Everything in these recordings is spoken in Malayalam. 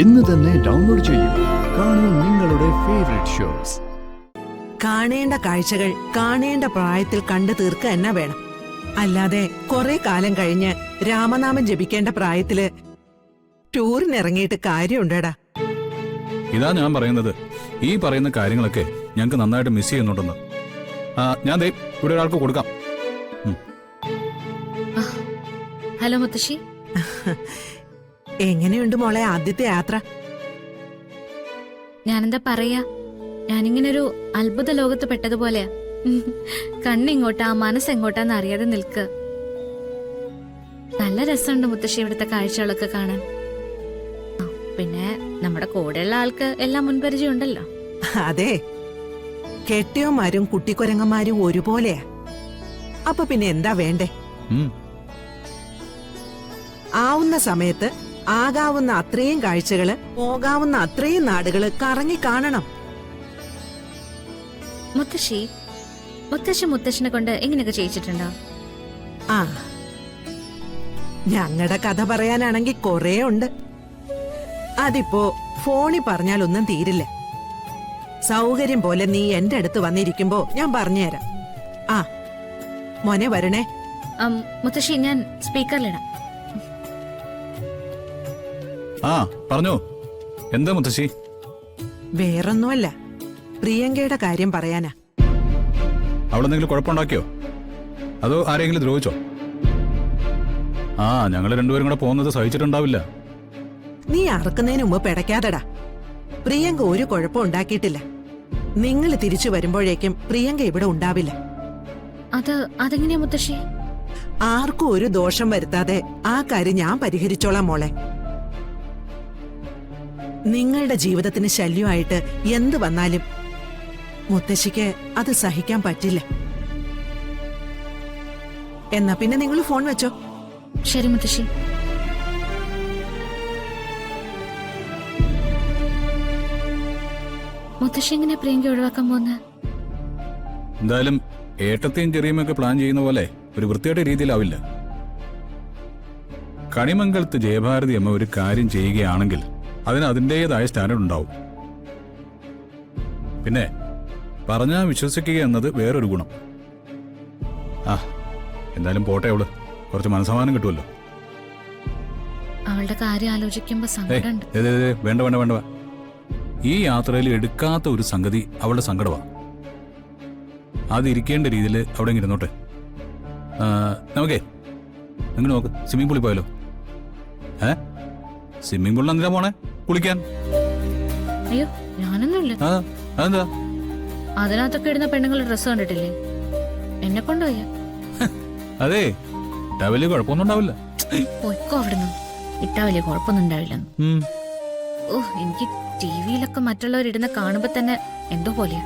ഇന്ന് തന്നെ ഡൗൺലോഡ് ചെയ്യൂ. കാണൂ നിങ്ങളുടെ ഫേവറേറ്റ് ഷോസ്. കാണേണ്ട കാഴ്ചകൾ കാണേണ്ട പ്രായത്തിൽ കണ്ടു തീർക്കുക എന്നാ വേണം. അല്ലാതെ കുറെ കാലം കഴിഞ്ഞ് രാമനാമം ജപിക്കേണ്ട പ്രായത്തില് ടൂറിനിറങ്ങിയിട്ട് കാര്യമുണ്ടടാ. ഇതാ ഞാൻ പറയുന്നത്. ഈ പറയുന്ന കാര്യങ്ങളൊക്കെ ഞങ്ങൾക്ക് നന്നായിട്ട് മിസ് ചെയ്യുന്നുണ്ടെന്ന്. ഞാൻ ദേ ഇവിടെ ഒരാൾക്ക് കൊടുക്കാം. ഹലോ മുത്തശ്ശി. എങ്ങനെയുണ്ട് മോളെ ആദ്യത്തെ യാത്ര? ഞാനെന്താ പറയാ, ഞാനിങ്ങനൊരു അത്ഭുത ലോകത്ത് പെട്ടതുപോലെയാ. കണ്ണിങ്ങോട്ടാ മനസ്സെങ്ങോട്ടാന്ന് അറിയാതെ നിൽക്കുക. നല്ല രസമുണ്ട് മുത്തശ്ശി ഇവിടുത്തെ കാഴ്ചകളൊക്കെ കാണാൻ. പിന്നെ നമ്മുടെ കൂടെയുള്ള ആൾക്ക് എല്ലാം മുൻപരിചയം ഉണ്ടല്ലോ. അതെ, കെട്ടിയോമാരും കുട്ടിക്കുരങ്ങന്മാരും ഒരുപോലെയാ. അപ്പൊ പിന്നെ എന്താ വേണ്ടേ? ആവുന്ന സമയത്ത് ആകാവുന്ന അത്രയും കാഴ്ചകള്, പോകാവുന്ന അത്രയും നാടുകള് കറങ്ങി കാണണം. മുത്തശ്ശി മുത്തശ്ശനെ കൊണ്ട് എങ്ങനെയൊക്കെ ചെയ്യിച്ചിട്ടുണ്ടോ? ആ, ഞങ്ങളുടെ കഥ പറയാനാണെങ്കിൽ കൊറേ ഉണ്ട്. അതിപ്പോ ഫോണിൽ പറഞ്ഞാലൊന്നും തീരില്ല. സൗകര്യം പോലെ നീ എന്റെ അടുത്ത് വന്നിരിക്കുമ്പോ ഞാൻ പറഞ്ഞുതരാം. ആ മോനെ വരണേ. മുത്തശ്ശി ഞാൻ സ്പീക്കറിലിടാം. ആ പറഞ്ഞോ. എന്താ മുത്തശ്ശി? വേറൊന്നുമല്ല, പ്രിയങ്കയുടെ കാര്യം പറയാനാ. അവളെന്തെങ്കിലും കുഴപ്പമുണ്ടാക്കിയോ? അതോ ആരെങ്കിലും ദ്രോഹിച്ചോ? ഞങ്ങൾ രണ്ടുപേരും കൂടെ പോകുന്നത് സഹിച്ചിട്ടുണ്ടാവില്ല. നീ അറക്കുന്നതിന് മുമ്പ് പിടയ്ക്കാതെടാ. പ്രിയങ്ക ഒരു കുഴപ്പം ഉണ്ടാക്കിയിട്ടില്ല. നിങ്ങൾ തിരിച്ചു വരുമ്പോഴേക്കും പ്രിയങ്ക ഇവിടെ ഉണ്ടാവില്ല. അതെങ്ങനെയാ മുത്തശ്ശി? ആർക്കും ഒരു ദോഷം വരുത്താതെ ആ കാര്യം ഞാൻ പരിഹരിച്ചോളാം മോളെ. നിങ്ങളുടെ ജീവിതത്തിന് ശല്യമായിട്ട് എന്ത് വന്നാലും മുത്തശ്ശിക്ക് അത് സഹിക്കാൻ പറ്റില്ല. എന്നാ പിന്നെ നിങ്ങൾ ഫോൺ വെച്ചോ. ശരി മുത്തശ്ശി. മുത്തശ്ശി എങ്ങനെ പ്രിയങ്ക ഒഴിവാക്കാൻ പോകുന്നത്? എന്തായാലും ഏട്ടത്തെയും ചെറിയമ്മയൊക്കെ പ്ലാൻ ചെയ്യുന്ന പോലെ ഒരു വൃത്തിയായിട്ട് രീതിയിലാവില്ല. കണിമംഗലത്ത് ജയഭാരതി അമ്മ ഒരു കാര്യം ചെയ്യുകയാണെങ്കിൽ അതിന് അതിൻ്റെതായ സ്റ്റാൻഡേർഡ് ഉണ്ടാവും. പിന്നെ പറഞ്ഞാൽ വിശ്വസിക്കുക എന്നത് വേറൊരു ഗുണം. എന്തായാലും പോട്ടെ, അവള് കുറച്ച് മനസ്സമാനം കിട്ടുമല്ലോ. അവളുടെ കാര്യം ആലോചിക്കുമ്പോ സങ്കടമുണ്ട്. വേണ്ട വേണ്ട വേണ്ട. ഈ യാത്രയിൽ എടുക്കാത്ത ഒരു സംഗതി അവളുടെ സങ്കടമാണ്. അതിരിക്കേണ്ട രീതിയിൽ അവിടെ ഇരുന്നോട്ടെ. നമുക്കേ നിങ്ങൾ നോക്ക്, സ്വിമ്മിംഗ് പൂളിൽ പോയാലോ? സ്വിമ്മിംഗ് പൂളിൽ എന്തിനാ പോണേ? കുളിക്കാൻ. അയ്യോ ഞാനൊന്നുമില്ല. അതെന്താ? അതിനകത്തൊക്കെ ഇടുന്ന പെണ്ണുങ്ങളുടെ ഡ്രസ്സ് കണ്ടിട്ടില്ലേ? എന്നെ കൊണ്ടുപോയ. അതെ, ഇട്ടാ വലിയ കുഴപ്പമൊന്നും ഉണ്ടാവില്ല. പൊയ്ക്കോ അവിടുന്ന്. ഇട്ടാ വലിയ കുഴപ്പമൊന്നും ഉണ്ടാവില്ല. എനിക്ക് ടിവിയിലൊക്കെ മറ്റുള്ളവരിടുന്ന കാണുമ്പോ തന്നെ എന്തോ പോലെയാ.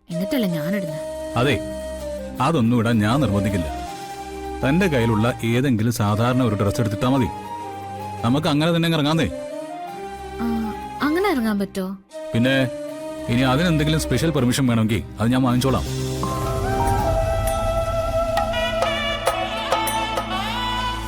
എന്നിട്ടല്ല ഞാനിടുന്ന. അതെ, അതൊന്നും ഇടാൻ ഞാൻ നിർബന്ധിക്കില്ല. തന്റെ കയ്യിലുള്ള ഏതെങ്കിലും സാധാരണ ഒരു ഡ്രസ് എടുത്തിട്ടാ മതി. നമുക്ക് അങ്ങനെ തന്നെ ഇറങ്ങാന്നേ. അങ്ങനെ ഇറങ്ങാൻ പറ്റോ? പിന്നെ ഇനി അതിനെന്തെങ്കിലും സ്പെഷ്യൽ പെർമിഷൻ വേണമെങ്കിൽ അത് ഞാൻ വാങ്ങിച്ചോളാം.